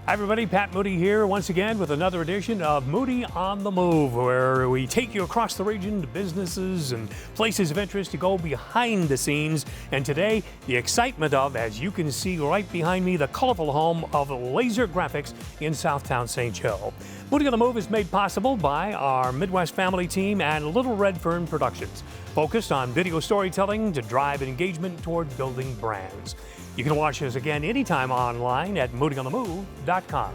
Hi everybody, Pat Moody here once again with another edition of Moody on the Move, where we take you across the region to businesses and places of interest to go behind the scenes. And today, the excitement of, as you can see right behind me, the colorful home of Lazer Graphics in Southtown St. Joe. Moody on the Move is made possible by our Midwest family team and Little Red Fern Productions, focused on video storytelling to drive engagement toward building brands. You can watch us again anytime online at moodyonthemove.com.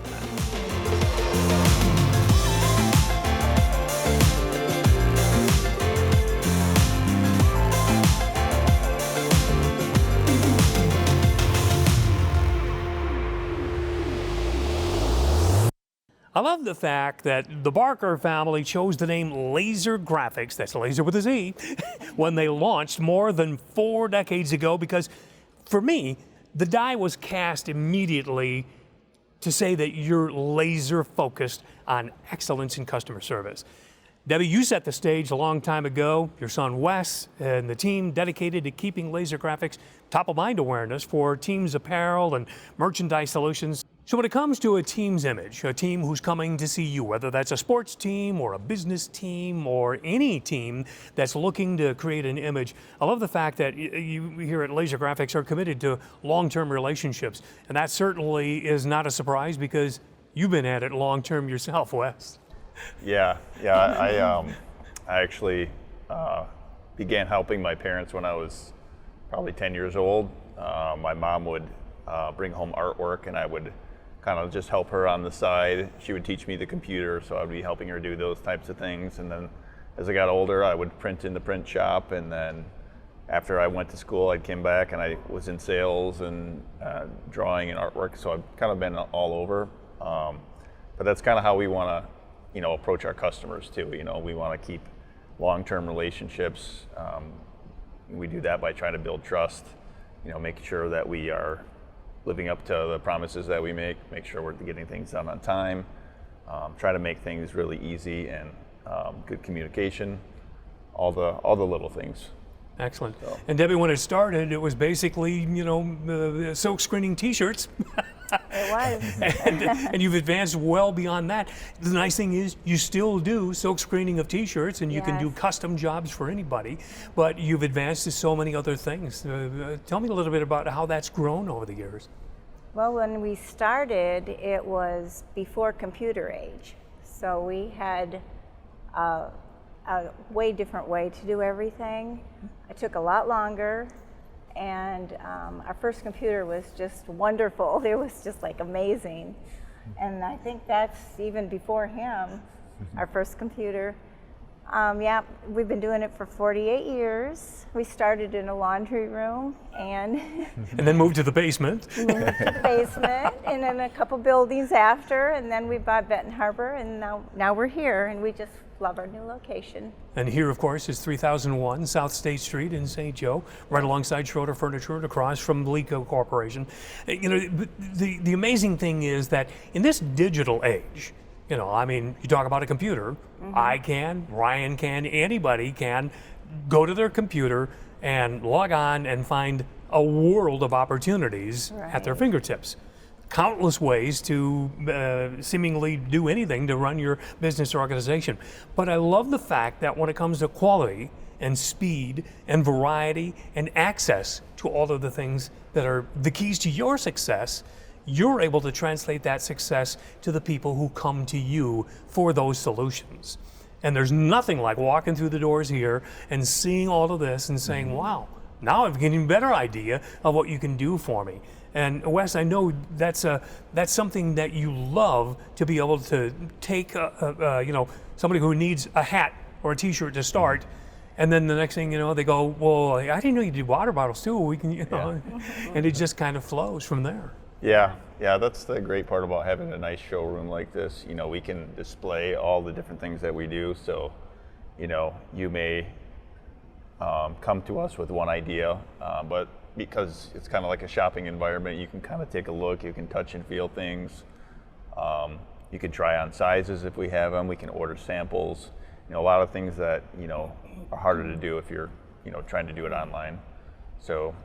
I love the fact that the Barker family chose the name Lazer Graphics, that's Laser with a Z, when they launched more than 4 decades ago, because for me, the die was cast immediately to say that you're laser focused on excellence in customer service. Debbie, you set the stage a long time ago. Your son Wes and the team dedicated to keeping Lazer Graphics top of mind awareness for teams' apparel and merchandise solutions. So when it comes to a team's image, a team who's coming to see you, whether that's a sports team or a business team or any team that's looking to create an image, I love the fact that you here at Lazer Graphics are committed to long-term relationships. And that certainly is not a surprise because you've been at it long-term yourself, Wes. Yeah. I actually began helping my parents when I was probably 10 years old. My mom would bring home artwork and I would kind of just help her on the side. She would teach me the computer, so I'd be helping her do those types of things. And then as I got older, I would print in the print shop. And then after I went to school, I came back and I was in sales and drawing and artwork. So I've kind of been all over. But that's kind of how we want to, approach our customers too. We want to keep long-term relationships. We do that by trying to build trust, making sure that we are living up to the promises that we make sure we're getting things done on time, try to make things really easy and good communication, all the little things. Excellent. So. And Debbie, when it started, it was basically, silk screening T-shirts. It was. and you've advanced well beyond that. The nice thing is you still do silk screening of T-shirts and you can do custom jobs for anybody, but you've advanced to so many other things. Tell me a little bit about how that's grown over the years. Well, when we started, it was before computer age. So we had a way different way to do everything. It took a lot longer. And our first computer was just wonderful. It was just like amazing. And I think that's even before him, our first computer. We've been doing it for 48 years. We started in a laundry room and then moved to the basement. And then a couple buildings after, and then we bought Benton Harbor, and now we're here, and we just love our new location. And here, of course, is 3001 South State Street in St. Joe, right alongside Schroeder Furniture and across from Lico Corporation. The amazing thing is that in this digital age, you talk about a computer, I can, Ryan can, anybody can go to their computer and log on and find a world of opportunities at their fingertips. Countless ways to seemingly do anything to run your business or organization. But I love the fact that when it comes to quality and speed and variety and access to all of the things that are the keys to your success, you're able to translate that success to the people who come to you for those solutions. And there's nothing like walking through the doors here and seeing all of this and saying, wow, now I'm getting a better idea of what you can do for me. And Wes, I know that's something that you love, to be able to take somebody who needs a hat or a T-shirt to start, and then the next thing you know, they go, well, I didn't know you did water bottles too. We can, and it just kind of flows from there. Yeah, that's the great part about having a nice showroom like this. We can display all the different things that we do. So, you may come to us with one idea, but because it's kind of like a shopping environment, you can kind of take a look, you can touch and feel things. You can try on sizes if we have them, we can order samples. A lot of things that, are harder to do if you're, trying to do it online. So,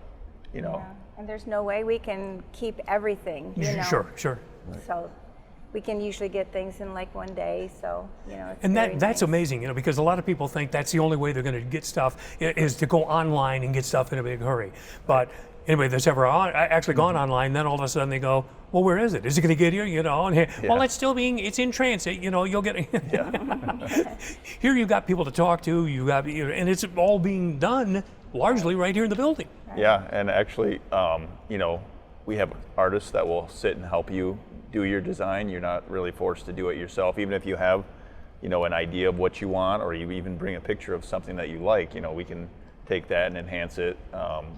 And there's no way we can keep everything, Sure. So we can usually get things in like one day, so, you know, it's And very that's nice. amazing, you know, because a lot of people think that's the only way they're going to get stuff is to go online and get stuff in a big hurry. But anybody that's ever actually gone online, then all of a sudden they go, well, where is it? Is it going to get here? You know, and here, well, it's in transit. You know, you'll get here. You've got people to talk to. And it's all being done largely right here in the building. Yeah, and actually, you know, we have artists that will sit and help you do your design. You're not really forced to do it yourself, even if you have, you know, an idea of what you want, or you even bring a picture of something that you like. You know, we can take that and enhance it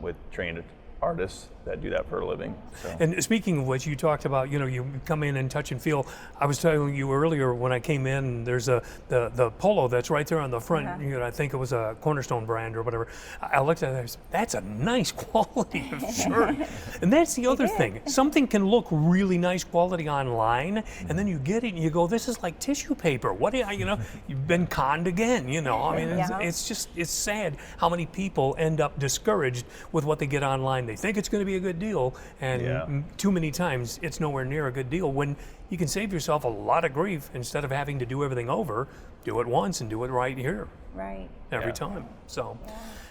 with trained artists that do that for a living. So. And speaking of which, you talked about, you know, you come in and touch and feel. I was telling you earlier when I came in, there's the polo that's right there on the front. You know, I think it was a Cornerstone brand or whatever. I looked at it, and that's a nice quality of shirt. And that's the other thing. Something can look really nice quality online, and then you get it and you go, this is like tissue paper. What, you know, you've been conned again, you know. I mean, it's sad how many people end up discouraged with what they get online. They think it's going to be a good deal, and too many times it's nowhere near a good deal when you can save yourself a lot of grief instead of having to do everything over. Do it once and do it right here. Right. Every time. So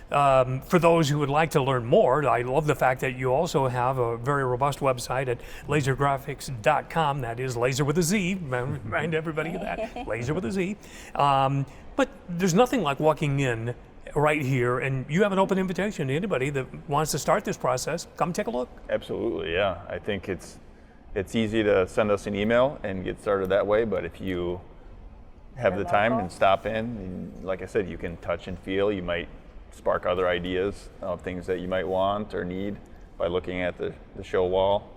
for those who would like to learn more, I love the fact that you also have a very robust website at lazergraphics.com. That is laser with a Z. Remind everybody of that. Laser with a Z. But there's nothing like walking in right here, and you have an open invitation to anybody that wants to start this process. Come take a look. Absolutely, yeah. I think it's easy to send us an email and get started that way, but if you have the time and stop in, and like I said, you can touch and feel. You might spark other ideas of things that you might want or need by looking at the show wall.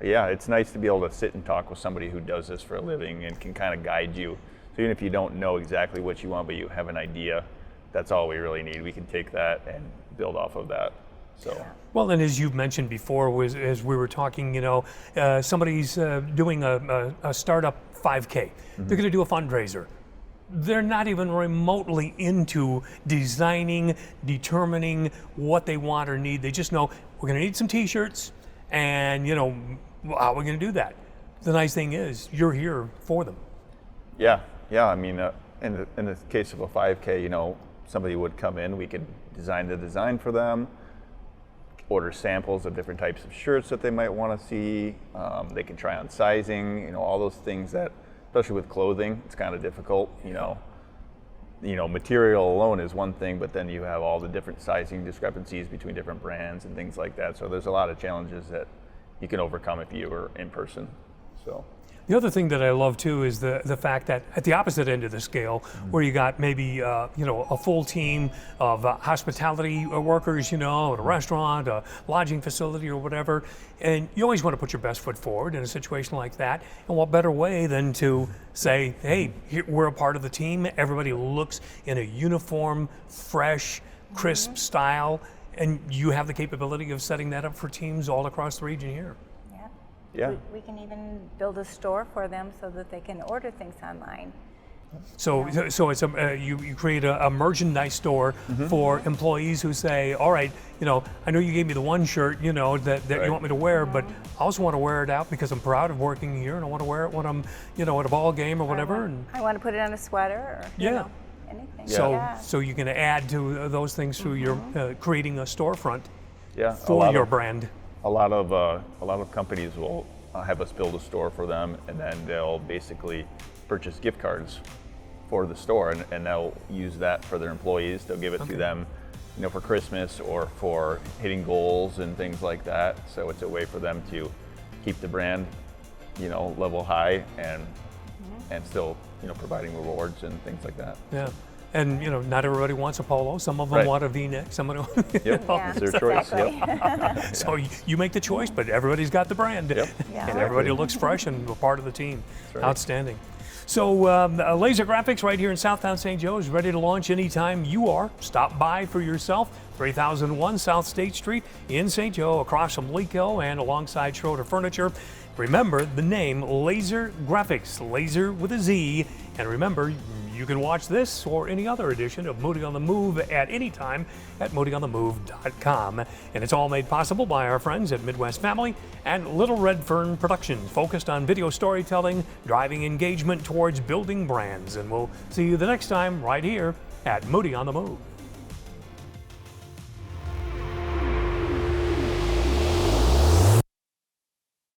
Yeah, it's nice to be able to sit and talk with somebody who does this for a living and can kind of guide you. So even if you don't know exactly what you want, but you have an idea, that's all we really need. We can take that and build off of that. So. Well, and as you've mentioned before, as we were talking, you know, somebody's doing a startup 5K. They're going to do a fundraiser. They're not even remotely into designing, determining what they want or need. They just know we're going to need some T-shirts, and you know, how are we going to do that? The nice thing is you're here for them. Yeah. I mean, in the case of a 5K, you know, somebody would come in. We could design the design for them, order samples of different types of shirts that they might want to see. They can try on sizing. You know, all those things that, especially with clothing, it's kind of difficult. You know, material alone is one thing, but then you have all the different sizing discrepancies between different brands and things like that. So there's a lot of challenges that you can overcome if you were in person. So. The other thing that I love too is the fact that at the opposite end of the scale, where you got maybe you know, a full team of hospitality workers, you know, at a restaurant, a lodging facility, or whatever, and you always want to put your best foot forward in a situation like that. And what better way than to say, hey, we're a part of the team. Everybody looks in a uniform, fresh, crisp style, and you have the capability of setting that up for teams all across the region here. Yeah. We can even build a store for them so that they can order things online. So it's you create a merchandise store for employees who say, all right, you know, I know you gave me the one shirt, you know, that you want me to wear, but I also want to wear it out because I'm proud of working here, and I want to wear it when I'm, you know, at a ball game or whatever. I want to put it on a sweater or you know, anything. So you can add to those things through your creating a storefront for your brand. A lot of companies will have us build a store for them, and then they'll basically purchase gift cards for the store, and they'll use that for their employees. They'll give it to them, you know, for Christmas or for hitting goals and things like that. So it's a way for them to keep the brand, you know, level high and still, you know, providing rewards and things like that. Yeah. And, you know, not everybody wants a polo. Some of them want a V-neck. Some of them. Yep, it's their choice. Yep. So you make the choice, but everybody's got the brand. Yep. And everybody looks fresh and a part of the team. Right. Outstanding. So Lazer Graphics right here in Southtown St. Joe is ready to launch anytime you are. Stop by for yourself. 3001 South State Street in St. Joe, across from Lico and alongside Schroeder Furniture. Remember the name Lazer Graphics, Lazer with a Z. And remember, You can watch this or any other edition of Moody on the Move at any time at moodyonthemove.com. And it's all made possible by our friends at Midwest Family and Little Red Fern Productions, focused on video storytelling, driving engagement towards building brands. And we'll see you the next time right here at Moody on the Move.